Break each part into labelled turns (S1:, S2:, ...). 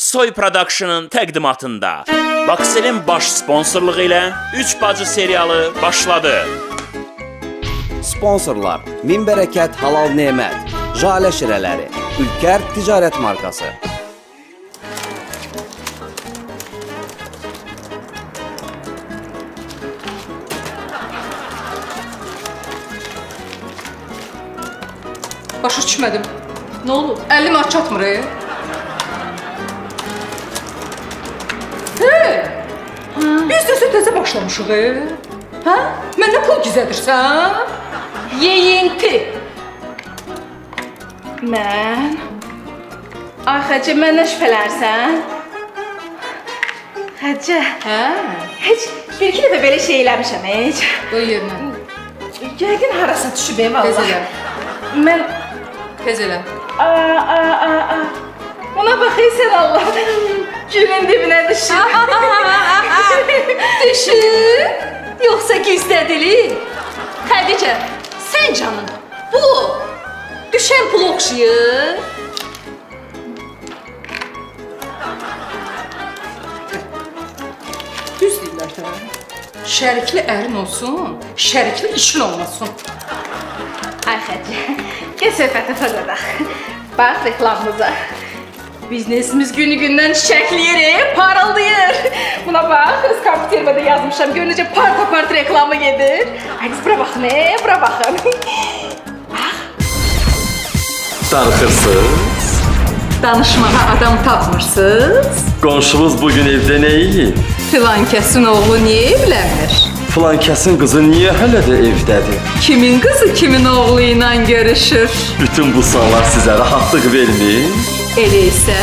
S1: Soy Production'ın təqdimatında Baksel'in baş sponsorluğu ilə 3 bacı serialı başladı.
S2: Sponsorlar: Min Bərəkət Halal Nemət, Jale Şirələri, Ülker Ticarət Markası.
S3: Başa düşmədim. Nə olub? 50 manat çatmır. Biz də təzə başlamışıq. Hə? Məndən pul gizlədirsən?
S4: Yeyinti. Mən? Ay Xəcə, məndən şübhələnirsən? Xəcə,
S3: Hə?
S4: heç bir-iki dəfə belə şey eləmişəm, heç.
S3: Qoy yerinə.
S4: Yəqin harasa düşüb,
S3: Tez
S4: vallahi.
S3: elə.
S4: Mən...
S3: Tez elə.
S4: Buna baxıysan Allah. Gülün dibinə düşür.
S5: Düşün, yoxsa gizlədilir? Xədicə, sən canın, bu düşən pul oxşayır.
S3: Düz deyirlər də. Şərikli ərin olsun, şərikli işin olmasın.
S4: Ay Xəcə, gəl söhbəti tozadaq. Bax reklamımıza. Biznesimiz günü-gündən çiçəkləyir, parıldayır. Buna bax, öz kompüterimdə yazmışam. Gör necə part reklamı gedir. Ay qız, bura baxın, bura baxın.
S6: Darıxırsınız?
S3: Danışmağa adam tapmırsınız.
S6: Qonşumuz bugün evdə nə yiyib?
S3: Filan kəsin oğlu niyə evlənmir?
S6: Filan kəsin qızı niyə hələ də evdədir?
S3: Kimin qızı kimin oğlu ilə görüşür?
S6: Bütün bu suallar sizə rahatlıq vermir.
S3: Elə isə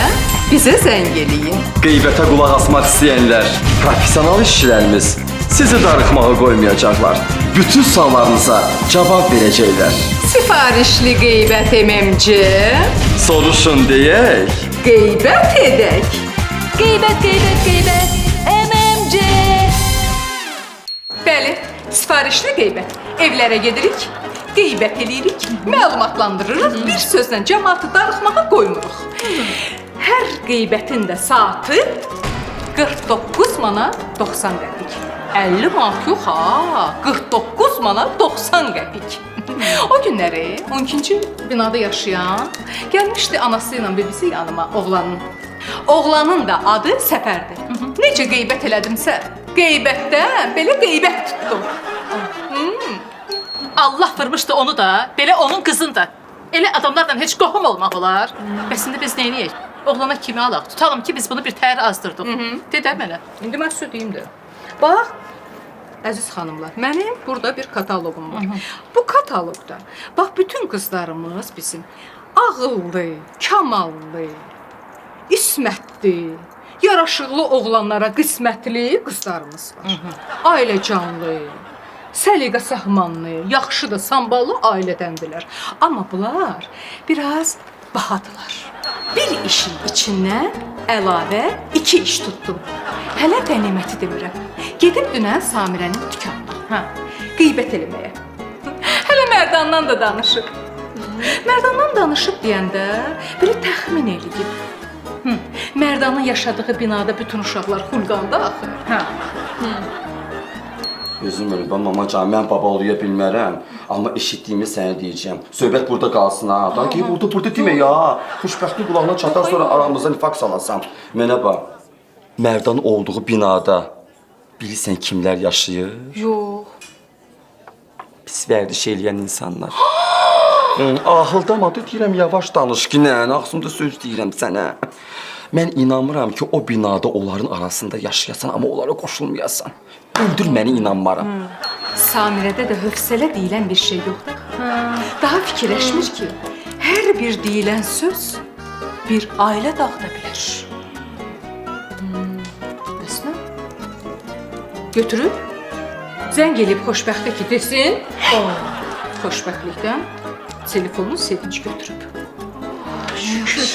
S3: bizə zəng eləyin.
S6: Qeybətə qulaq asmaq istəyənlər, professional işçilərimiz sizi darıxmağa qoymayacaqlar. Bütün suallarınıza cavab verəcəklər.
S3: Sifarişli qeybət MMC.
S6: Soruşun deyək.
S3: Qeybət edək.
S5: Qeybət, MMC.
S3: Bəli, sifarişli qeybət. Evlərə gedirik, qeybət edirik, məlumatlandırırıq, bir sözlə cəmaatı darıxmağa qoymuruq. Hər qeybətin də saatı 49 manat 90 qəpik. 50 manat yox ha, 49 manat 90 qəpik. O günləri 12-ci binada yaşayan gəlmişdi anası ilə bibisi yanıma oğlanın. Oğlanın da adı Səfərdir. Necə qeybət elədimsə, qeybətdən belə qeybət tutdum.
S5: Allah vurmuşdu onu da, belə onun qızını da. Elə adamlarla heç qohum olmaq olar. Bəs indi biz neyniyək? Oğlana kimi alaq? Tutalım ki, biz bunu bir təhər azdırdıq. Dedə mənə.
S3: İndi mən sizə deyim də. Bax, əziz xanımlar, mənim burada bir kataloqum var. Bu kataloqda bax bütün qızlarımız bizim ağıllı, kamallı, ismətli, yaraşıqlı oğlanlara qismətli qızlarımız var. Ailəcanlı, səliqə sahmanlı, yaxşı da samballı ailədəndirlər. Amma bunlar biraz bahadılar. Bir işin içindən əlavə 2 iş tutdum. Hələ qəniməti demirəm. Gedib dünən Samirənin dükanına, qeybət eləməyə. Hələ Mərdandan da danışıb. Mərdandan danışıb deyəndə belə təxmin eləyib. Mərdanın yaşadığı binada bütün uşaqlar xulqanda axır.
S2: Üzüm ölübəm, mamacan, mən baba oluya bilmərəm. Amma eşitdiyimi sənə deyəcəm. Söhbət burada qalsın ha. Da ki, burada demə ya. Xoşbəxtlik qulağına çatar, sonra aramızda nifaq salasam. Mənə bax, Mərdanın olduğu binada bilirsən kimlər yaşayır?
S3: Yox.
S2: Pis vərdiş eləyən insanlar. Ahıldamadı, deyirəm, yavaş danış ki, nə? Ağzımda söz deyirəm sənə. Mən inanmıram ki, o binada onların arasında yaşayasan, amma onlara qoşulmayasan. Öldür məni, inanmaram.
S3: Samirədə də hövsələ deyilən bir şey yoxdur. Daha fikirləşmir ki, hər bir deyilən söz bir ailə dağıda bilər. Bəs nə? Götürüb, zəng eləyib xoşbəxtə ki, desin. Xoşbəxtlikdən telefonu sevinç götürüb. Şükür.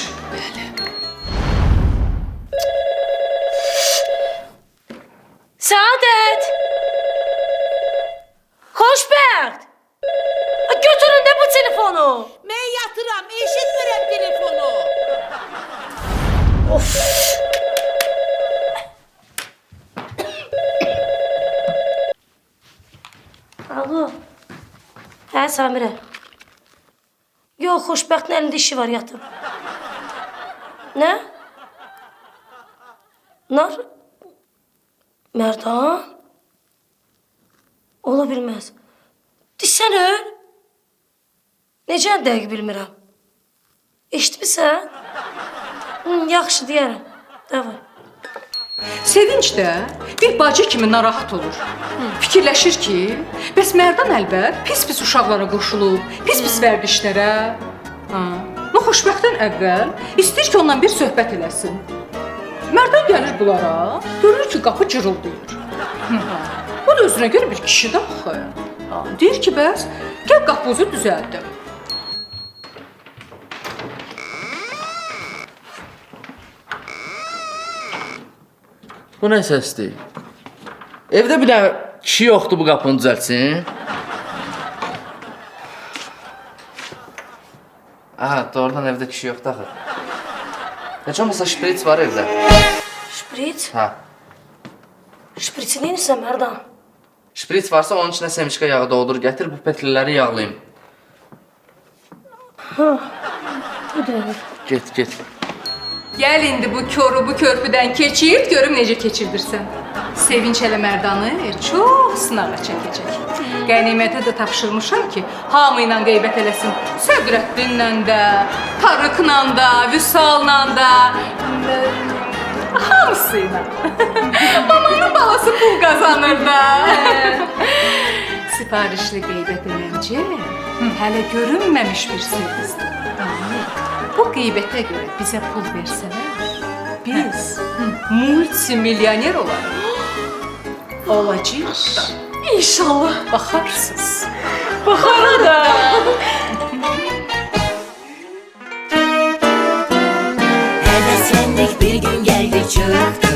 S5: Saadət! Xoşbəxt! Götürün də bu telefonu!
S7: Mən yatıram, eşitmirəm telefonu.
S5: Of!
S7: Samirə. Yox, xoşbəxtin əlində işi var, yatıb. Nə? Nar? Mərdan? Ola bilməz. Desən öl. Necə dəqiq bilmirəm. Eşitmisən? Yaxşı deyərəm. Davay.
S3: Sevinç də bir bacı kimi narahat olur. Fikirləşir ki, bəs Mərdan əlbət pis-pis uşaqlara qoşulub, pis-pis vərdişlərə. Bu xoşbəxtdən əvvəl istəyir ki, ondan bir söhbət eləsin. Mərdan gəlir bunlara, görür ki, qapı cırıldayır. Bu da özünə görə bir kişidir axı. Deyir ki, bəs gəl qapımızı düzəldim.
S8: Bu nə səsdir? Evdə bir dənə kişi yoxdur bu qapını düzəltsin. Aha, doğrudan evdə kişi yoxdur axı. Necə olmasa şprit var evdə.
S7: Şprit?
S8: Hə.
S7: Şpritsi neyinsən, Mərdan?
S8: Şprit varsa onun içinə semişka yağı doldur, gətir bu petliləri yağlayım.
S7: Bu dəqiq.
S8: Get.
S3: Gəl indi bu koru bu körpüdən keçir, görüm necə keçirdirsən. Sevinç elə Mərdanı çox sınağa çəkəcək. Qənimətə də tapşırmışam ki, hamı ilə qeybət eləsin. Sədrəddinlə də, Tarıqla da, Vüsalla da, hamısı ilə. Mamanın balası pul qazanır da. Sifarişli qeybət eləncə hələ görünməmiş bir sirrizdir. Bu qeybətə görə bizə pul versələr, biz multimilyoner olarıq. Olacağıq da. İnşallah. Baxarsınız. Baxarıq da.
S9: Heveslendik bir gün geldi çıktı.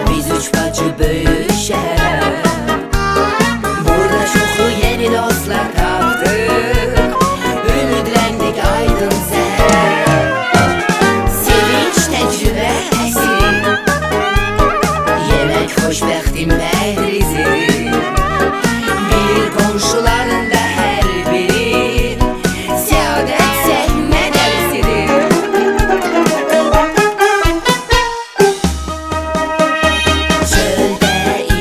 S9: Biz üç bacı büyük şehre. Burada çoklu yeni dostlar taptık. Ümidlendik aydın seher. Sevinç tecrübe esir. Yemek hoşbəxtin məhrizi. Bir komşuların da her biri. Səadət səhmə dərsidir. Çöldə,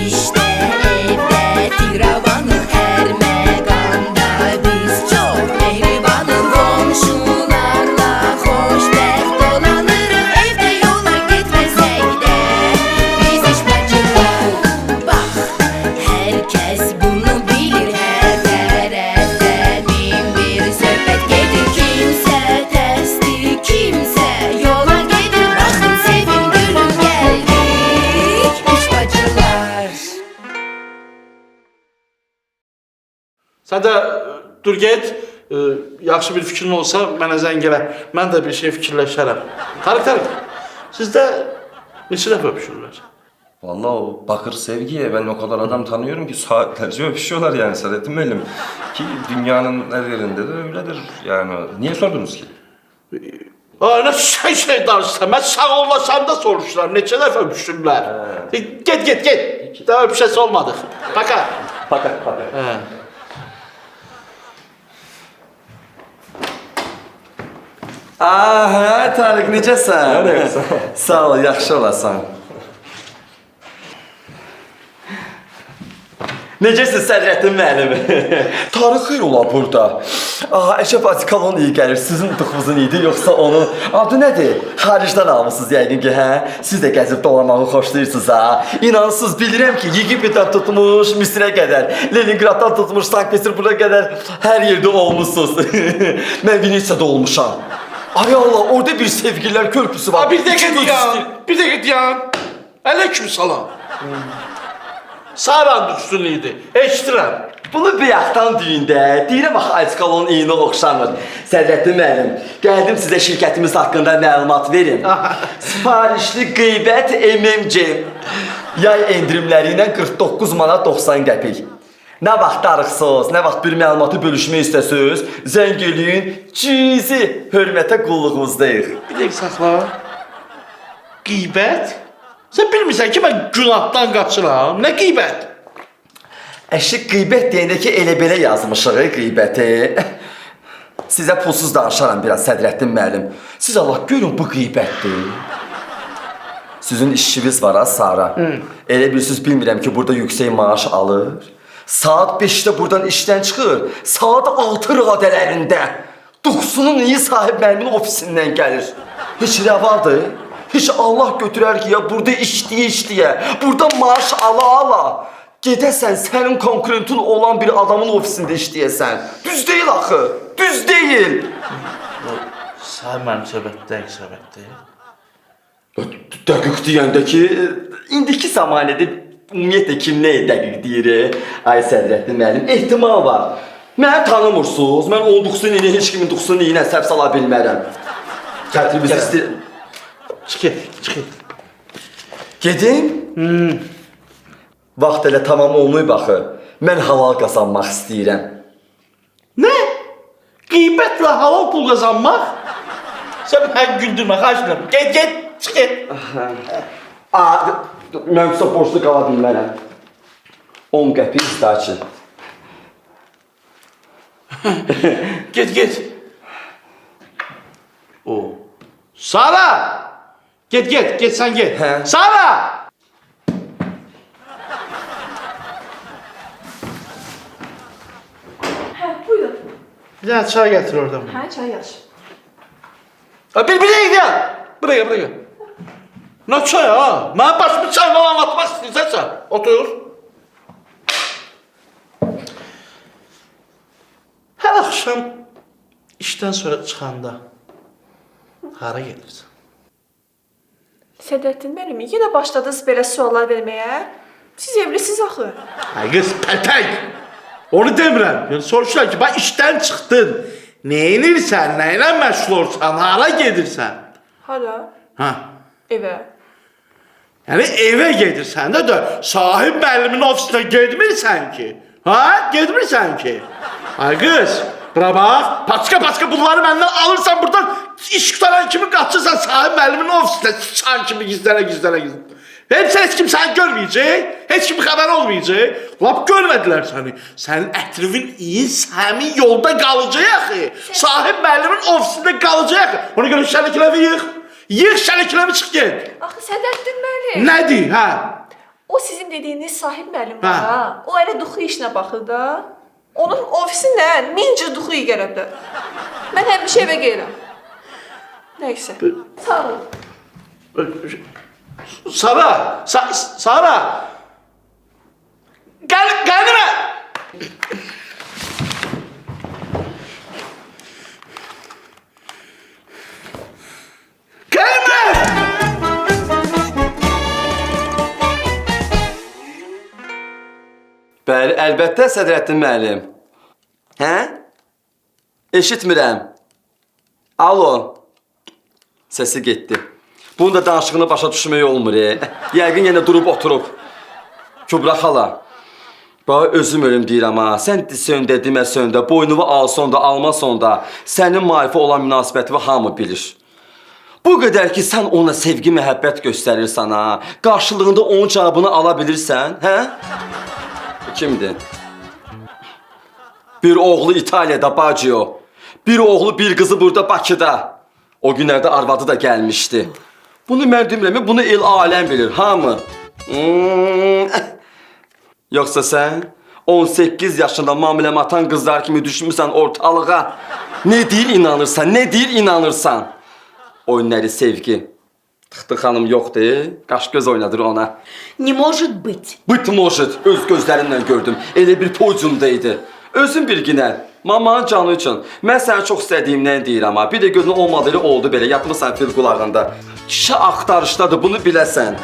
S9: işdə, evdə, firavanıq hər məqamda biz çox mehribanıq. Komşularla xoşbəxt dolanırıq, evdə yola getməsək də biz iş bacılar. Bax, hər kəs bunu bilir, hər tərəfdən min bir söhbət gedir. Kimsə təsdir, kimsə yola gedir. Baxın, sevin, gülün, gəldik üç bacılar.
S10: Sən də dur get, yaxşı bir fikrin olsa mənə zəng elə. Mən də bir şey fikirləşərəm. Tarık, sizdə neçə dəfə öpüşürlər?
S6: Vallahi o bakır sevgiye ben o kadar adam tanıyorum ki saatlerce öpüşüyorlar yani Saadettin Bey'im. Ki dünyanın her yerinde de öyledir yani. Niye sordunuz ki?
S10: Nə şey danışsan, mən sağ olmasam da soruşuram, neçə dəfə öpüşürlər. Get, daha öpüşəsi olmadıq. Paka.
S6: Paka.
S2: Hə, Tarık, necəsən? Sağ ol, yaxşı olasan. Necəsiz Sədrəddin müəllim? Tarık xeyr ola burada. Əşrəf Atikalon iyi gəlir, sizin tıxvızın idi, yoxsa onun adı nədir? Xaricdən almışsınız yəqin ki, hə? Siz də gəzib dolamağı xoşlayırsınız, ha? İnansız bilirəm ki, Yegiptdən tutmuş Misrə qədər, Leningraddan tutmuş Sankt-Peterburg'a qədər hər yerdə olmuşsunuz. Mən Venesiyada olmuşam. Ay Allah, orada bir sevgililer körpüsü var.
S10: Bir dəqiqə dayan. Aleyküm salam. Saran üstün idi, eşitirəm.
S2: Bunu bayaqdan düyündə, deyirəm axı Atikalon iyinə oxşamır. Sədrəddin müəllim, gəldim sizə şirkətimiz haqqında məlumat verin. Sifarişli qeybət MMC. Yay endirimləri ilə 49 manat 90 qəpik. Nə vaxt darıxsınız, nə vaxt bir məlumatı bölüşmək istəsiniz, zəng eləyin, cüzi hörmətə qulluğumuzdayıq.
S10: Bir dəqiqə saxla. Qeybət? Sən bilmirsən ki, mən günahdan qaçıram. Nə qeybət?
S2: Əşi qeybət deyəndə ki, elə belə yazmışıq qeybəti. Sizə pulsuz danışaram biraz Sədrəddin müəllim. Siz Allah görün bu qeybətdir. Sizin işiniz var ha Sara. Elə bir siz bilmirəm ki, burada yüksək maaş alır. Saat 5'də buradan işdən çıxır. Saat 6 radələrində. Duxsunun iyi sahib müəllimin ofisindən gəlir. Heç rəvadır. Heç Allah götürər ki, ya burada işləyə, burada maaş ala. Gedəsən, sənin konkurentun olan bir adamın ofisində işləyəsən. Düz deyil axı, düz deyil.
S10: Sən mənim söhbət deyil.
S2: Dəqiq deyəndə ki, indiki zamanədə ümumiyyətlə kim nəyə dəqiq deyir? Ay Sədrəddin müəllim, ehtimal var. Məni tanımırsınız, mən olduqsun ilə heç kimin duxsun ilə səhv sala bilmərəm. Gətirib istəyir.
S10: Çıx get.
S2: Gedim? Vaxt elə tamam olmayıb baxı. Mən halal qazanmaq istəyirəm.
S10: Nə? Qeybətlə halal pul qazanmaq? Sən mən güldürmə, xahiş Get, çıx get.
S2: Mən qısa borçlu qala bilmərəm. 10 qəpik istəki.
S10: Get. Sara! Get, sən get.
S2: Hə?
S10: Sara!
S4: Buyurun.
S10: Bir dənə çay gətir oradan.
S4: Çay yaş.
S10: Bir gel. Buraya. Ne çay ha? Bana başımı çayla anlatmak istiyorsan otur. Her akşam işten sonra çıxanda hara gelirsən?
S4: Sədrəddin müəllim, yenə başladınız belə suallar verməyə. Siz evlisiniz axı.
S10: Ay kız pəltək. Onu demirəm. Yani soruşlar ki, bak işten çıktın. Neyinirsən, nəylə məşğul olsan, hara gedirsən?
S4: Hala?
S10: Ha.
S4: Evə.
S10: Yani eve gedirsən də sahib müəllimin ofisinə getmirsən ki. Ha? Getmirsən ki. Ay kız, bura bax, paçka bunları məndən alırsan buradan iş qutaran kimi qaçırsan sahib müəllimin ofisinə sıçan kimi gizlənə. Heç kim səni görməyəcək, heç kim xəbər olmayacaq. Lap görmədilər səni. Sənin ətrifin iyi, səmin yolda qalacaq axı. Sahib müəllimin ofisində qalacaq. Ona görə şəlikləvi yığ. Yığ şəlikləvi çıx get.
S4: Axı Sədrəddin müəllim.
S10: Nədir, hə?
S4: O sizin dediyiniz sahib müəllim var ha. O elə duxu işinə baxır da. Onun ofisindən min cür duxu iyi gələ bilər. Mən həmişə evə gəlirəm. Nəysə. Sağ olun.
S10: Sara! Gəlmə! Gəlmə!
S2: Bəli, əlbəttə Sədrəddin müəllim. Hə? Eşitmirəm. Alo. Səsi getdi. Bunun da danışığını başa düşmək olmur. Yəqin yenə durub oturub. Kübra xala. Bax özüm ölüm deyirəm ha. Sən söndə, demə söndə, boynuvu alson da, almason da, sənin müalicə olan münasibəti hamı bilir. Bu qədər ki, sən ona sevgi, məhəbbət göstərirsən ha. Qarşılığında onun cavabını ala bilirsən, hə? Kimdir? Bir oğlu İtaliyada, bacı. Bir oğlu, bir qızı burada Bakıda. O günlərdə arvadı da gəlmişdi. Bunu mən demirəm, bunu el aləm bilir, hamı. Yoxsa sən 18 yaşında mamuləmə atan qızlar kimi düşmüsən ortalığa. Ne deyir inanırsan, Oyunları sevgi. Tıxtı xanım yoxdur, qaş göz oynadır ona.
S7: Не может быть.
S2: Bıt может, öz gözlərimlə gördüm. Elə bir podyumdaydı. Özün bilginə, mamanın canı üçün. Mən səni çox istədiyimdən deyirəm ha. Bir də gözün olmadığı oldu belə, yatmısan fil qulağında. Kişi axtarışdadır, bunu biləsən.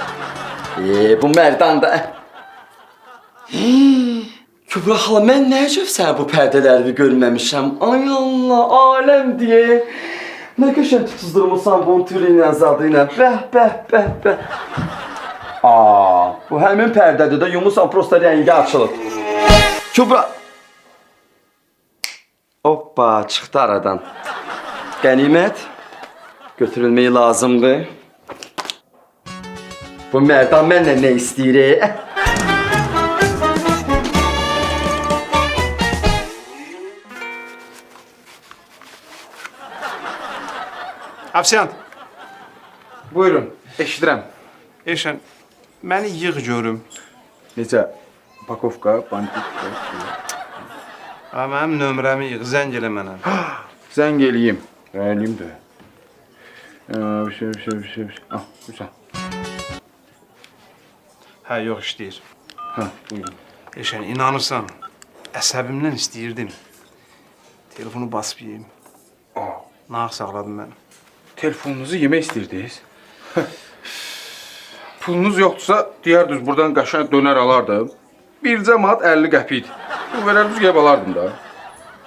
S2: Bu mərdan da. Kübra xala, mən nə cəf sən bu pərdələri görməmişəm. Ay Allah, aləm deyə. Nə qəşən tutuzdurmuşsan bunun türü ilə, zadı ilə. Bəh. Bu həmin pərdədir də, yumursan prosta rəngi açılıb. Kübra... Hoppa, çıxdı aradan. Qənimət götürülməyi lazımdır. Bu mərdan mənlə nə istəyir?
S10: Afisant.
S11: Buyurun, eşidirəm.
S10: Eşən, məni yığ görüm.
S11: Necə? Pakovka, bandik.
S10: Ha, mənim nömrəmi yığ, zəng elə mənə.
S11: Zəng eləyim. Eləyim də. Bir şey. Ah, güzel.
S10: Hə, yox işləyir.
S11: Ha, buyurun.
S10: Eşən, inanırsan, əsəbimdən istəyirdim. Telefonu basıb yeyim. Nağ sağladım mən.
S11: Telefonunuzu yemək istəyirdiniz? Pulunuz yoxdursa, deyərdiniz, buradan qaşan dönər alardım. Bircə manat 50 qəpik. Pul verərdiniz, gəlib alardım da.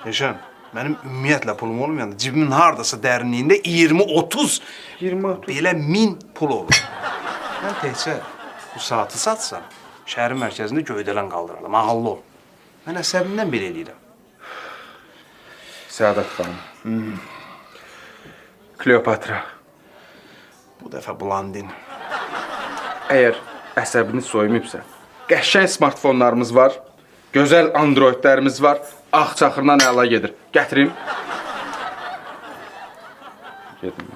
S10: Eşən, mənim ümumiyyətlə pulum olmayanda cibimin hardasa dərinliyində 20-30 belə 1000 pul olur. Mən təkcə bu saatı satsam, şəhərin mərkəzində göydələn qaldıraram, ağıllı ol. Mən əsəbimdən belə eləyirəm.
S11: Səadət xanım. Kleopatra.
S10: Bu dəfə Blandin.
S11: Əgər əsəbiniz soymayıbsa, qəşəng smartfonlarımız var, gözəl androidlərimiz var, Ağçaxırdan əla gedir. Gətirim. Gedim.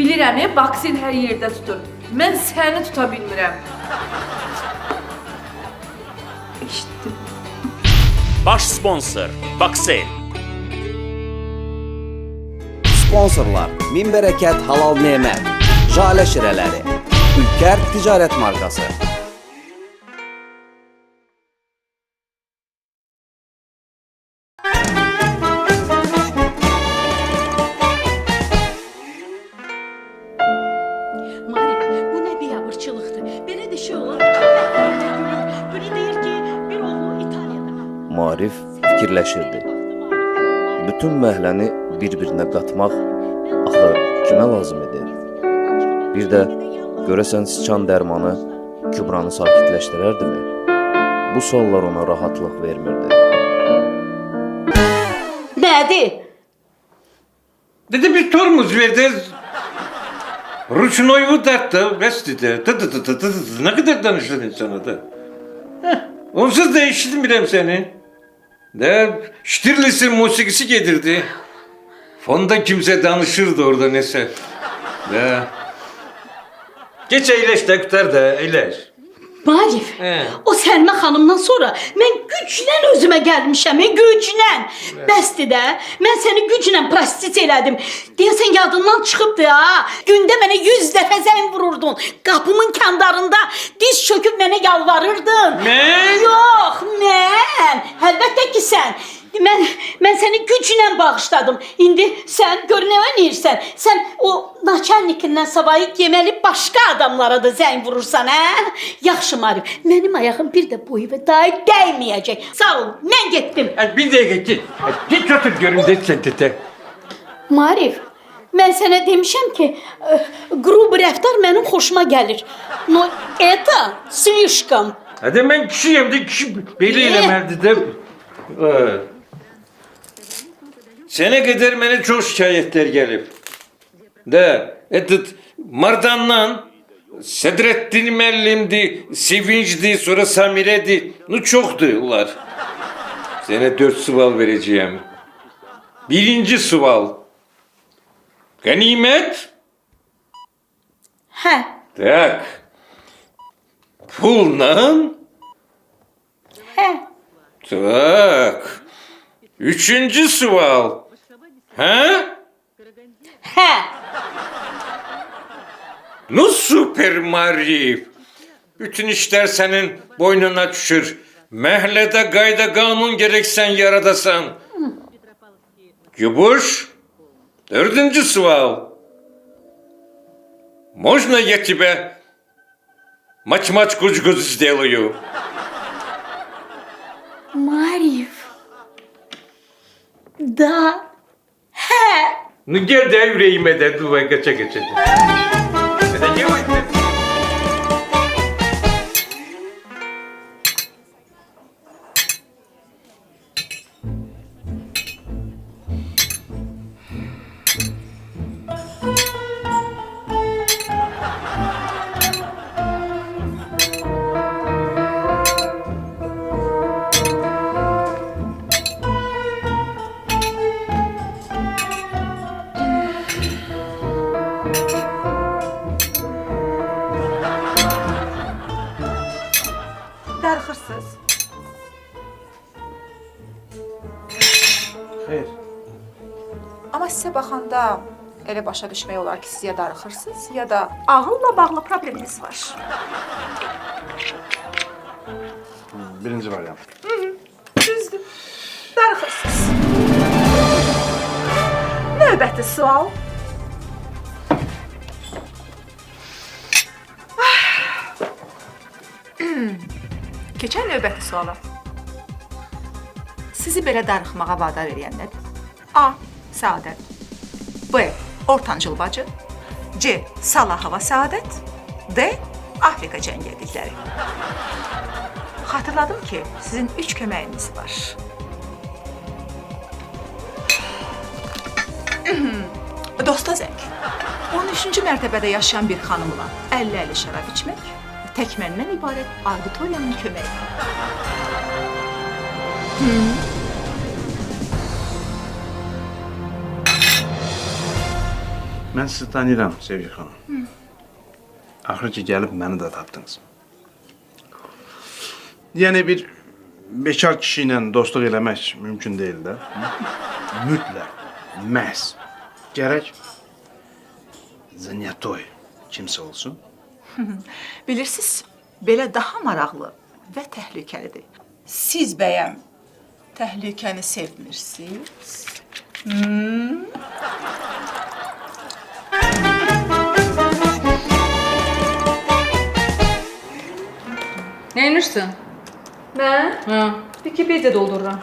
S4: Bilirəm, vaksin hər yerdə tutur. Mən səni tuta bilmirəm. İşte.
S1: Baş sponsor Baksel.
S12: Sponsorlar: Min Bərəkət Halal Nemət, Jale Şirələri, Ülker Ticarət Markası. Marif fikirləşirdi. Bütün məhləni bir-birinə qatmaq axı kimə lazım idi? Bir də görəsən sıçan dərmanı Kübranı sakitləşdirərdimi? Bu suallar ona rahatlıq vermirdi.
S7: Nədir?
S13: Dedi bir tormuz verdi. Rучной удар da bestide. Ne kadar danışır insana da. Onsuz da işitmirəm seni. De Ştirlis'in musikisi getirdi. Fonda kimse danışırdı orada neyse. De. Geç eyleş de kurtar da eyleş.
S7: Marif, o Səlmə xanımdan sonra mən güclə özümə gəlmişəm, güclə. Bəsdir də, mən səni güclə prostit elədim. Deyəsən yadından çıxıbdı ha. Gündə mənə 100 dəfə zəng vururdun. Qapımın kəndarında diz çöküb mənə yalvarırdın.
S13: Mən?
S7: Yox, mən. Əlbəttə ki sən. Mən səni güclə bağışladım. İndi sən gör nə eləyirsən? Sən o naçalnikindən savayı yeməli başqa adamlara da zəng vurursan, hə? Yaxşı Marif, mənim ayağım bir də boyu və daha dəyməyəcək. Sağ ol, mən getdim.
S13: Bir dəqiqə git. Git otur görüm de sen tete.
S7: Marif, mən sənə demişəm ki, qrub rəftar mənim xoşuma gəlir. No, это слишком.
S13: Hadi ben kişiyim de kişi beli eləməlidir de. Sene kadar mənə çok şikayetler gelip. De, Mardan'dan Sedrettin Mellim'di, Sevinç'di, sonra Samire'di. Nu çoktu ular. Sana 4 suval vereceğim. Birinci suval. Ganimet.
S7: Hə.
S13: Tak. Pulla.
S7: Hə.
S13: Tak. Üçüncü suval. Ha?
S7: Hə.
S13: No Süper Marif. Bütün işler senin boynuna düşür. Mehlede gayda kanun gereksen yaradasan. Gübuş. 4. sual. Можно я тебя матч-матч-гуч-гуч сделаю?
S7: Marif. Da. Hə.
S13: Ну gel de yüreğime de duvaya geçe geçe. Hadi gel hadi.
S4: Vəziyyətə baxanda elə başa düşmək olar ki, siz ya darıxırsınız, ya da ağılla bağlı probleminiz var.
S10: Birinci variant.
S4: Düzdür. Darıxırsınız. Növbəti sual. Keçən növbəti suala. Sizi belə darıxmağa vadar edən nədir? A. Səadət. B. Ortancıl bacı. C. Sala hava səadət. D. Afrika cəngəllikləri. Xatırladım ki, sizin 3 köməyiniz var. Dosta zəng. 13-cü mərtəbədə yaşayan bir xanımla 50-50 şərab içmək, tək məndən ibarət auditoriyanın köməyi.
S10: Mən sizi tanıyıram, Sevgi xanım. Axır ki, gəlib məni də tapdınız. Yəni, bir bekar kişi ilə dostluq eləmək mümkün deyil də. Mütləq, məhz, gərək Zanyatoy kimsə olsun. Bilirsiniz, belə daha maraqlı və təhlükəlidir. Siz bəyəm təhlükəni sevmirsiniz?
S3: Nəyinirsən?
S14: Mən
S3: Hə.
S14: Wikipedia doldururam.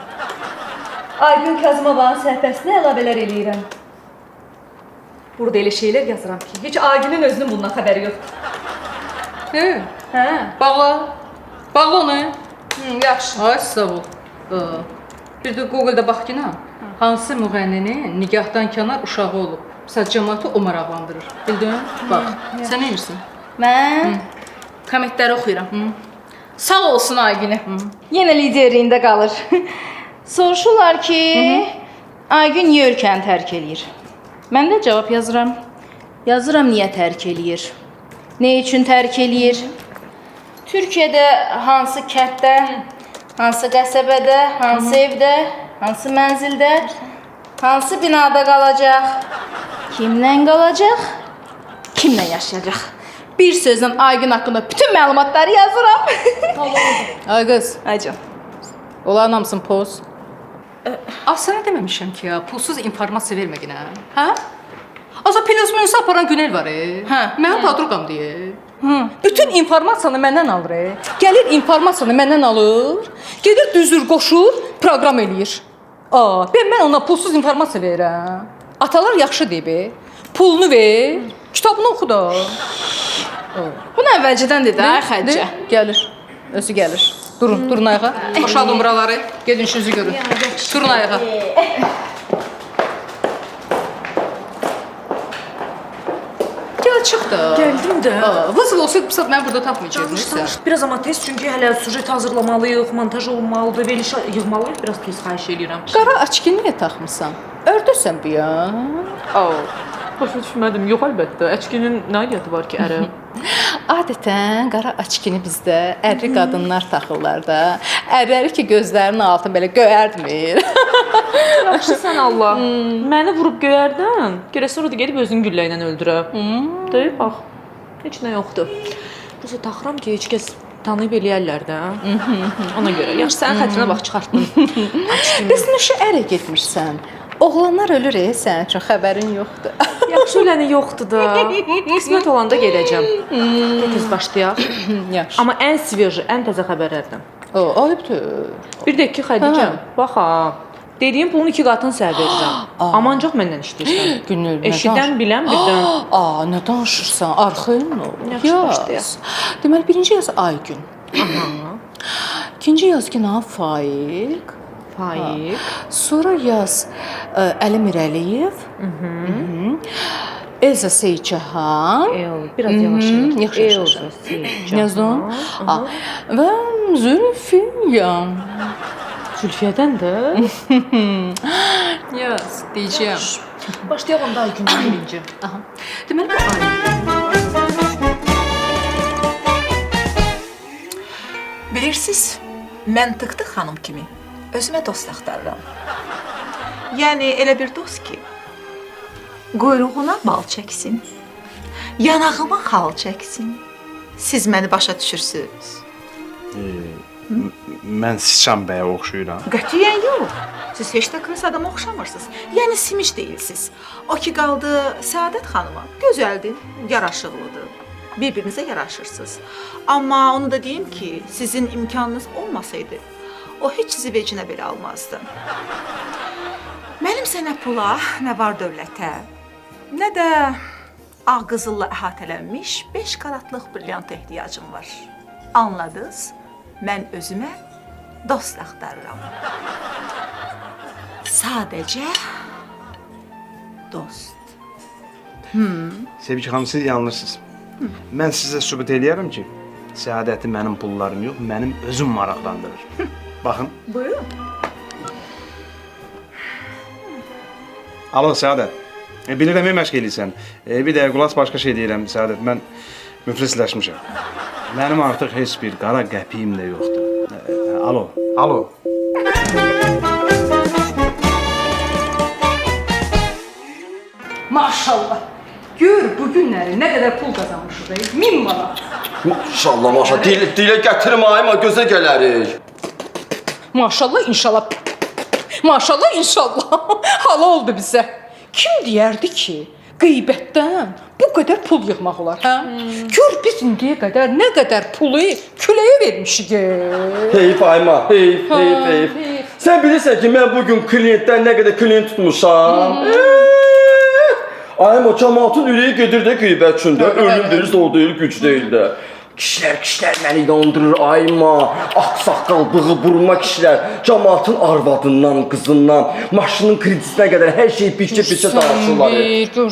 S14: Aygün Kazımovanın səhifəsinə əlavələr eləyirəm. Burada elə şeylər yazıram ki, heç Aygünün özünün bundan xəbəri yoxdur.
S3: Hə. Bağla. Bağla onu.
S14: Yaxşı.
S3: Ay, sağ ol. Bir də Google-da bax ki, hansı müğənninin nigahdan kənar uşağı olub. Sadəcə cəmaatı o maraqlandırır. Bildin? Bax. Sən nəyirsən?
S4: Mən kommentləri oxuyuram. Sağ olsun Aygün'ü. Yenə liderliyində qalır. Soruşurlar ki, Aygün niyə ölkəni tərk eləyir? Mən də cavab yazıram. Yazıram niyə tərk eləyir? Nə üçün tərk eləyir? Türkiyədə hansı kənddə, hansı qəsəbədə, hansı evdə, hansı mənzildə, hansı binada qalacaq? Kimlə qalacaq? Kimlə yaşayacaq? Bir sözlə Aygün haqqında bütün məlumatları yazıram.
S3: Ay qız.
S4: Aycan.
S3: Onların hamısını poz. Sənə deməmişəm ki, ya, pulsuz informasiya vermə yenə. Hə? Azə plasmonu aparan Günel var.
S4: Hə.
S3: Mənim padruqam deyə. Bütün informasiyanı məndən alır. Gəlir informasiyanı məndən alır. Gedir düzür qoşur, proqram eləyir. Mən ona pulsuz informasiya verirəm. Atalar yaxşı deyib. Pulunu ver, kitabını oxu da.
S4: Bunu əvvəlcədən dedi, ay Xədicə.
S3: Gəlir. Özü gəlir. Durun ayağa. Boşaldın buraları. Gedin işinizi görün. Durun ayağa. Gəl çıx da.
S14: Gəldim də.
S3: Vızıl olsaydı pısat mən burada tapmayacaqdınız.
S14: Biraz amma tez, çünki hələ sujet hazırlamalıyıq, montaj olmalıdır, veriş yığmalıyıq. Biraz tez xahiş edirəm.
S3: Qara açkini niyə taxmısan? Ördürsən bu ya.
S14: Başa düşmədim. Yox, əlbəttə. Əçkinin nə aidiyyatı var ki, ərə?
S3: Adətən qara açkini bizdə ərli qadınlar taxırlar da. Ərləri ki, gözlərinin altı belə göyərdmir.
S14: Yaxşı sən Allah. Məni vurub göyərdən, görə sonra da gedib özünü güllə ilə öldürə. Deyib, bax, heç nə yoxdur. Prosta taxıram ki, heç kəs tanıyıb eləyərlər də. Ona görə. Yaxşı, sənin xətrinə bax, çıxartdım.
S3: Biz nüşə ərə getmişsən. Oğlanlar ölür, sənin üçün xəbərin yoxdur.
S14: Yaxşı öləni yoxdur da. Qismət olanda gedəcəm. Tez başlayaq.
S3: Yaxşı.
S14: Amma ən sveji, ən təzə xəbərlərdən.
S3: Ayıbdır.
S14: Bir də ki, Xədicə, bax ha. Dediyim pulun 2 qatını sənə verirəm. Amancaq məndən işləyirsən.
S3: Günül,
S14: Eşidən bilən birdən.
S3: Nə danışırsan? Arxayın ol.
S14: Yaxşı başlayaq.
S3: Deməli, birinci yaz Aygün. İkinci yaz ki, Faiq.
S14: Faiq.
S3: Sonra yaz Əli Mirəliyev. Elza Seycahan.
S14: Biraz yavaş.
S3: Yaxşı. Yazdım. Və Zülfiyan.
S14: Zülfiyədən də?
S3: Yaz, deyəcəyim.
S14: Başlayaq onda Aygündən birinci.
S3: Deməli, bu Aygün.
S4: Bilirsiniz, mən Tıktı xanım kimi özümə dost axtarıram. Yəni elə bir dost ki,
S15: quyruğuna bal çəksin, yanağıma xal çəksin. Siz məni başa düşürsünüz.
S10: Mən Siçan bəyə oxşuyuram.
S15: Qətiyyən yox. Siz heç də kras adama oxşamırsınız. Yəni simiş deyilsiz. O ki qaldı Səadət xanıma. Gözəldir, yaraşıqlıdır. Bir-birinizə yaraşırsınız. Amma onu da deyim ki, sizin imkanınız olmasaydı, o heç sizi vecinə belə almazdı. Mənimsə nə pula, nə var dövlətə, nə də ağ qızılla əhatələnmiş 5 karatlıq brilyant ehtiyacım var. Anladınız? Mən özümə dost axtarıram. Sadəcə dost.
S10: Sevgi xanım, siz yanılırsınız. Mən sizə sübut eləyərəm ki, səadəti mənim pullarım yox, mənim özüm maraqlandırır. Baxın.
S15: Buyurun.
S10: Alo, Səadət. Bilirəm, məşq eləyirsən. Bir də qulaq başqa şey deyirəm, Səadət. Mən müflisləşmişəm. Mənim artıq heç bir qara qəpiyim də yoxdur. Alo, alo.
S3: Maşallah. Gör bu günləri nə qədər pul qazanmışıq. 1000 manat.
S2: Maşallah, maşallah. Dilə gətirmə, ayma, gözə gələrik.
S3: Maşallah, inşallah. Maşallah, inşallah. Hala oldu bizə. Kim deyərdi ki, qeybətdən bu qədər pul yığmaq olar, hə? Gör biz indiyə qədər nə qədər pulu küləyə vermişik.
S2: Heyf ayma, heyf. Sən bilirsən ki, mən bugün klientdən nə qədər klient tutmuşam? Ayma, cəmaatın ürəyi gedir də qeybət üçündə. Ölüm deyil, zor deyil, güc deyil də. Kişilər məni yandırır, ayma. Ağsaqqal, bığı, burma kişilər. Cəmaatın arvadından, qızından, maşının kredisinə qədər hər şeyi biçə danışırlar.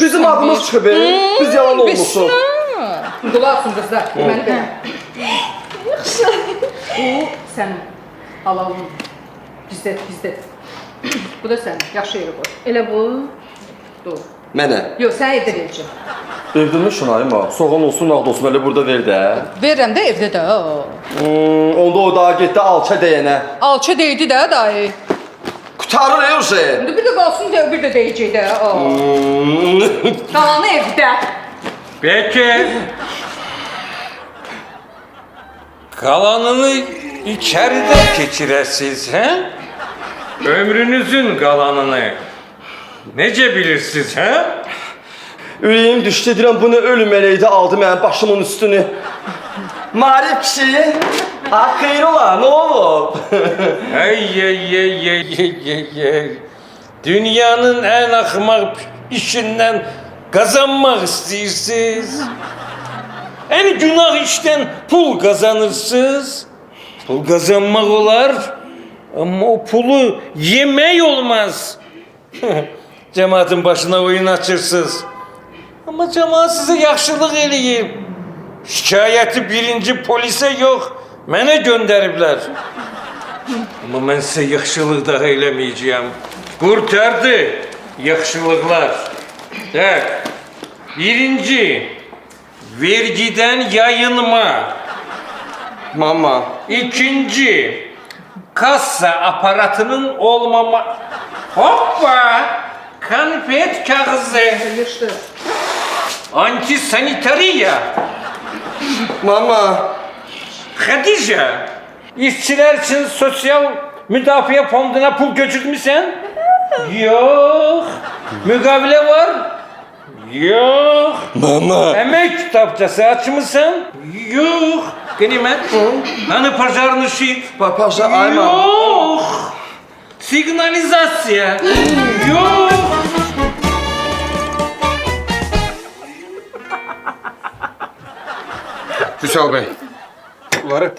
S2: Bizim adımız çıxıb, biz yalan olmuşuq.
S3: Qulaqsın qızlar, məni belə. Yaxşı. Bu sənin halalın. Bizdə. Bu da sənin, yaxşı yerə qoy. Elə bu. Dur.
S2: Mənə?
S3: Yox, sən evdə verəcəm.
S2: Evdə şuna ayma, soğan olsun, nağd olsun, elə burada ver də.
S3: Verirəm də evdə də.
S2: Onda o daha getdi alça deyənə.
S3: Alça deydi də dayı.
S2: Qutarır o şey.
S3: İndi bir də qalsın deyə bir də deyəcək də. Qalanı evdə.
S13: Peki. Kalanını içeride geçirəsiz, he? Ömrünüzün kalanını. Nece bilirsiniz, he?
S2: Ürəyim düşdü, deyirəm, bunu ölüm mələkdə aldı mənim başımın üstünü. Marif kişi, xeyr ola, nə olub?
S13: Ey. Dünyanın en axmaq işinden kazanmak istiyorsunuz. En günah işten pul kazanırsınız. Pul kazanmak olar. Ama o pulu yemək olmaz. Cemaatin başına oyun açırsınız. Ama cemaat size yaxşılıq eləyib. Şikayəti birinci polisə yox, mənə göndəriblər. Ama mən sizə yaxşılıq daha eləməyəcəyəm. Qurtardı yaxşılıqlar. Tak. Birinci, vergiden yayınma.
S2: Mama.
S13: İkinci, kassa aparatının olmama. Hoppa! Konfet kağızı. Antisanitariya.
S2: Mama.
S13: Hatice, işçiler için sosyal müdafiə fonduna pul götürmüsən? Yok. Müqavilə var? Yok.
S2: Mama.
S13: Emek kitapçası açmışsın? Yok. Qənimət? Hani pajarlı şit?
S2: Pajar, ayma.
S13: Yok. Signalizasiya? Yok.
S11: Vüsal bəy, bunları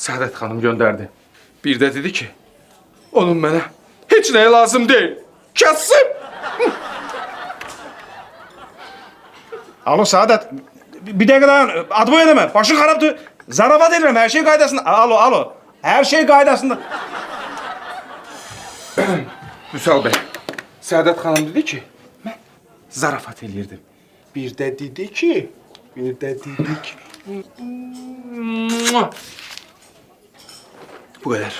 S11: Səadət xanım göndərdi. Bir də dedi ki, onun mənə heç nəyə lazım deyil. Kəssin! Alo Səadət, bir dəqiqə dayan, adımı eləmə, başın xarabdır. Zaravat edirəm, hər şey qaydasında. Alo, hər şey qaydasında. Vüsal bəy, Səadət xanım dedi ki, mən zarafat eləyirdim. Bir də dedi ki, bu qədər.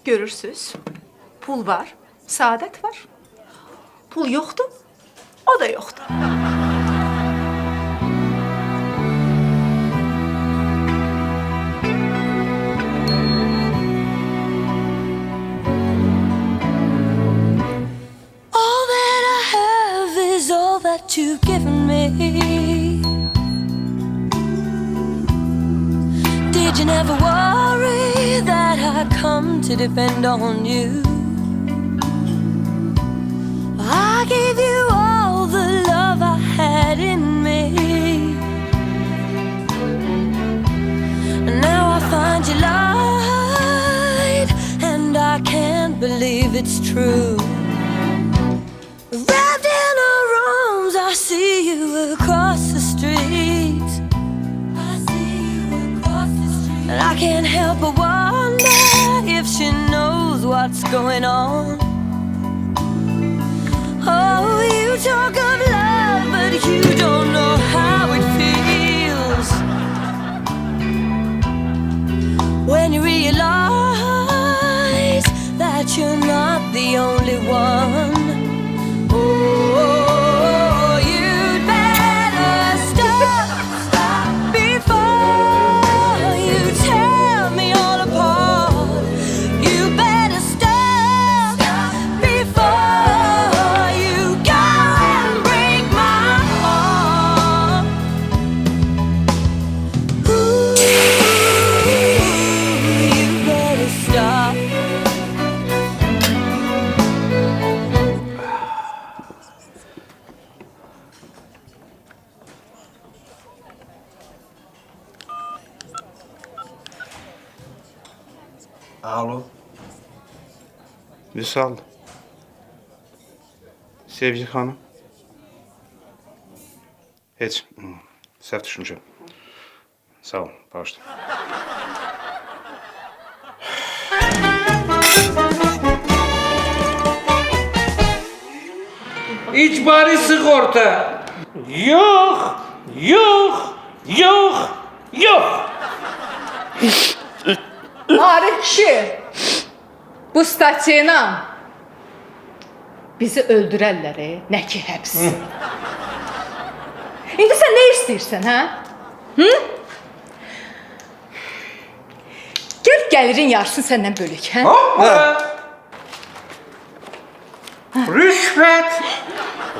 S15: görürsüz. Pul var, saadət var. Pul yoxdur, o da yoxdur.
S9: All that I have is all that you've given me. Did you never worry that I'd come to depend on you? I gave you all the love I had in me. And now I find you lied, and I can't believe it's true. Wrapped in her arms, I see you across the street. And I can't help but wonder if she knows what's going on. Oh, you talk of love, but you don't know how it feels when you realize that you're not the only one. Oh, you'd better stop before you tear me all apart. You better stop before you go and break my heart. Ooh, you better stop.
S10: Alo. Vüsal. Sevgi xanım. Heç. Səhv düşüncəm. Sağ ol, bağışla.
S13: İcbari sigorta. Yok, yok, yok, yok.
S3: Arif kişi, bu statiyayla bizi öldürərlər, nə ki həbs. İndi sən nə istəyirsən, hə? Hı? Gəl gəlirin yarısını səndən bölük, hə?
S13: Hoppa!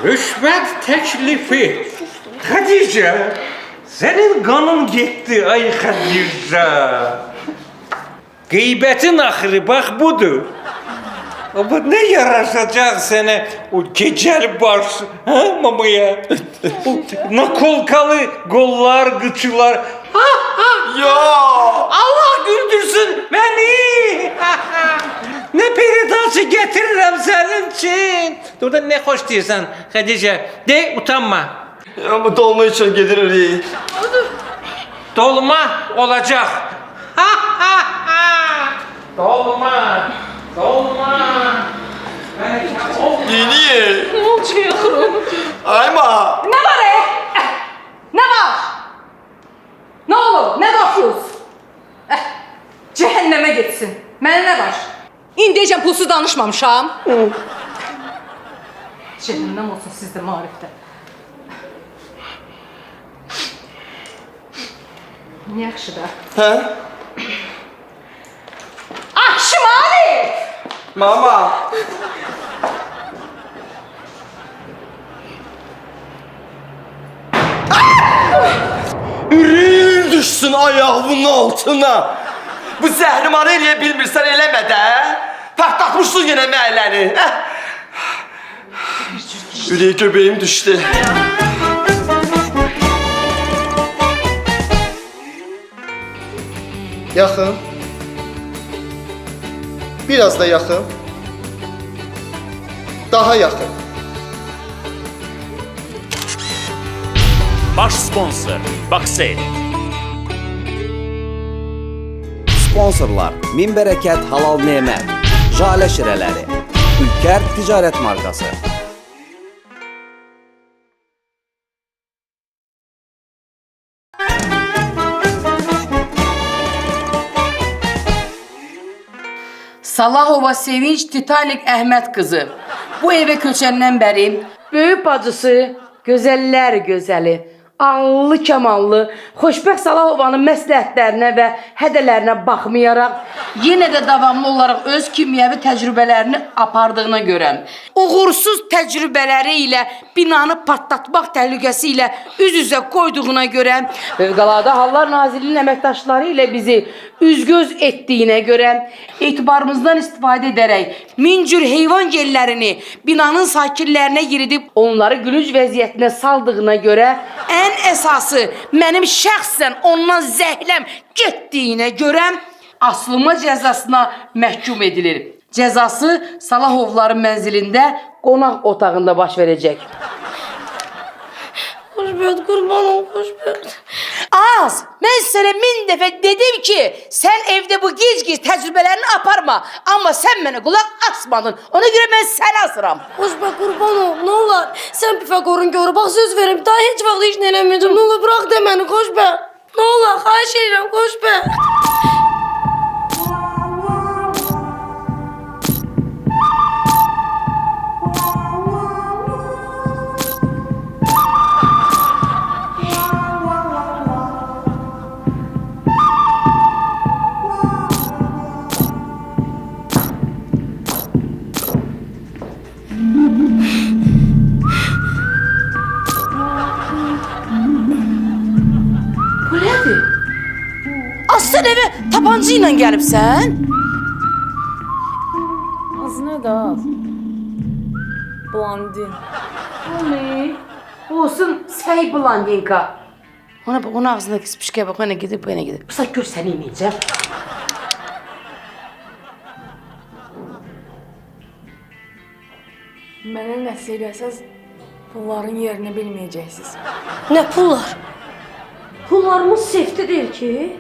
S13: Rüşvet teklifi. Hatice, senin kanın gitti ay Hatice. Gıybetin ahırı bak budur. Ama ne yaraşacak sana o geceli baş, ha mamaya? O nakolkalı gollar, gıçılar.
S2: Ya!
S13: Allah güldürsün beni. Ne peridansı getiririm senin için. Dur da ne hoş diyorsan Hatice. De utanma.
S2: Ama dolma için gelirik.
S13: Dolma olacak. Dolma. Dolma.
S2: Yeni.
S3: Ne olacak?
S2: Ayma.
S3: Ne var Ne var? Ne olur? Ne bakıyorsun? Cehenneme gitsin. Mənə nə var? İndiyəcən pulsuz danışmamışam. Cehennəm olsun sizdə marifdə. Yaxşı da.
S2: Hə?
S3: Akşam Arif!
S2: Mama. Ürün düşsün ayağımın altına. Bu zəhrimanı eləyə bilmirsən eləmə də. Partlatmışsın yenə məhələni. Ürək göbeğim düşdü.
S16: Yaxın. Biraz da yaxın. Daha yaxın.
S1: Baş sponsor Baksel.
S17: Sponsorlar Min Bərəkət Halal Nemət, Jalə Şirələri, Ülkər Ticarət Markası.
S18: Salahova Sevinç Titanic Əhməd qızı. Bu evə köçəndən bəri böyük bacısı, gözəllər gözəli, ağıllı kəmallı, xoşbəxt Salahovanın məsləhətlərinə və hədələrinə baxmayaraq, yenə də davamlı olaraq öz kimyəvi təcrübələrini apardığına görə, uğursuz təcrübələri ilə binanı patlatmaq təhlükəsi ilə üz-üzə qoyduğuna görə, Fövqəladə Hallar Nazirliyinin əməkdaşları ilə bizi üz-göz etdiyinə görə, etibarımızdan istifadə edərək min cür heyvan gellərini binanın sakinlərinə yeridib onları gülünc vəziyyətinə saldığına görə, ən əsası mənim şəxsən ondan zəhləm getdiyinə görə asılma cəzasına məhkum edilir. Cəzası Salahovların mənzilində qonaq otağında baş verəcək. Xoşbəxt, qurban ol, xoşbəxt. Az, mən sənə 1000 dəfə dedim ki, sən evdə bu gic-gic təcrübələrini aparma. Amma sən mənə qulaq asmadın. Ona görə mən səni asıram.
S19: Xoşbəxt, qurban ol, nə olar? Sən Pifaqorun görü, bax söz verim, daha heç vaxt iş eləməyəcəm. Nə olar, bırax de məni, xoşbəxt. Nə olar, xahiş edirəm, xoşbəxt.
S18: Sən evə tapanca ilə gəlibsən?
S19: Az nə də az? Blondin.
S18: Olsun, səy blondinka. Ona bax, onun ağzına pişkə bax, ona gedib, bu yana gedib. Bu saat gör səni yeməyəcəm.
S19: Mənə nəsə eləsəz, pulların yerini bilməyəcəksiniz.
S18: Nə pullar?
S19: Pullarımız sefdə deyil ki.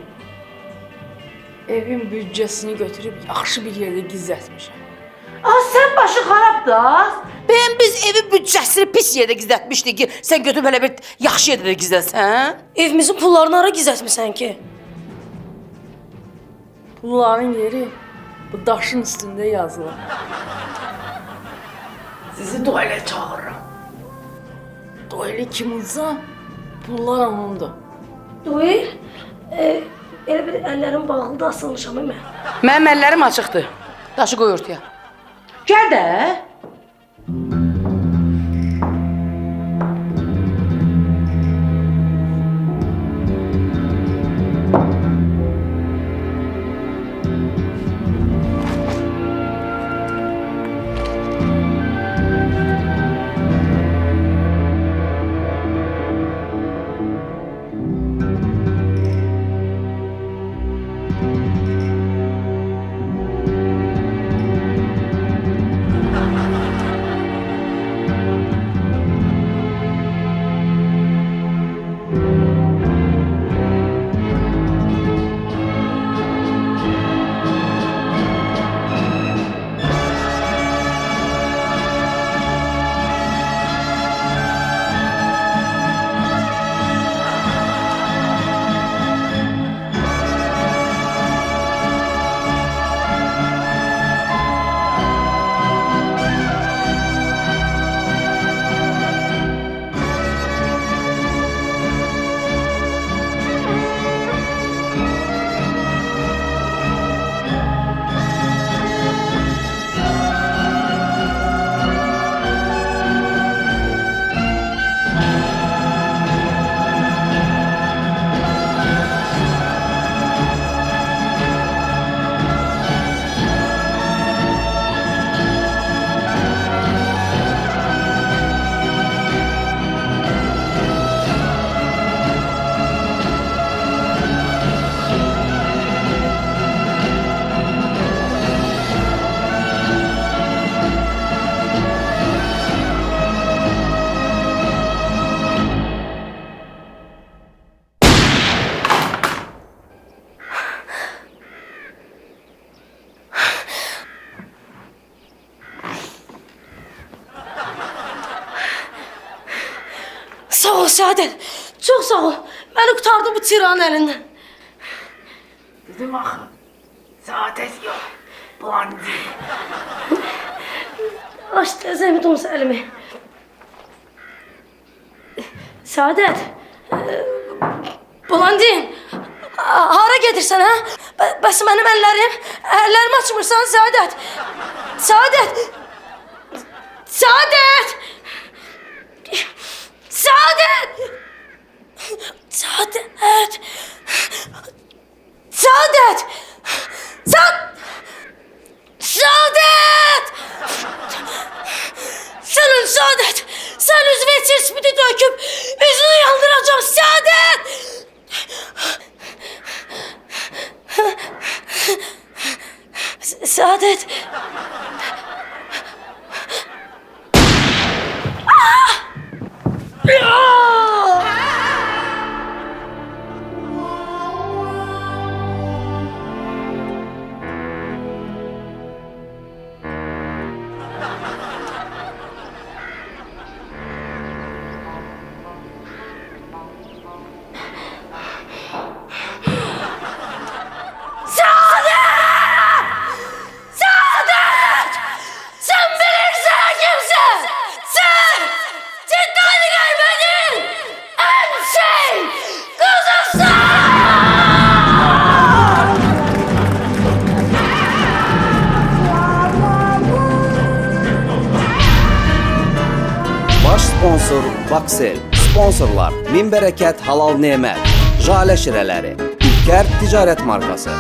S19: Evin büdcəsini götürüb yaxşı bir yerdə gizlətmişəm.
S18: Sən başı xarabdır. Biz evin büdcəsini pis yerdə gizlətmişdik ki, sən götürüb hələ bir yaxşı yerdə gizləsən.
S19: Evimizin pullarını hara gizlətmisən ki? Pulların yeri bu daşın üstündə yazılır. Sizi duelə çağırıram. Dueli kim olsa, pullar onundur.
S20: Duel? Elə bir əllərim bağlıda asılmışam mən.
S18: Mənim əllərim açıqdır. Daşı qoy ortaya. Gəl də.
S20: Sağ ol Səadət, çox sağ ol. Məni qurtardın bu tiranın əlindən.
S18: Dedim axı, Səadət yox.
S20: Blondie. Aç zəhmət olmasa əlimi. Səadət. Blondie. Hara gedirsən, hə? Bəs mənim əllərimi açmırsan, Səadət. Səadət. Səadət. Səadət. Səadət. Səadət. Səadət. Sən öl, Səadət. Sən üzvə çirspidi döküb üzünü yandıracam, Səadət. Səadət.
S17: Baş sponsor Vaxel. Sponsorlar Min Bərəkət Halal Nemət. Jalə Şirələri. Ülkər Ticarət Markası.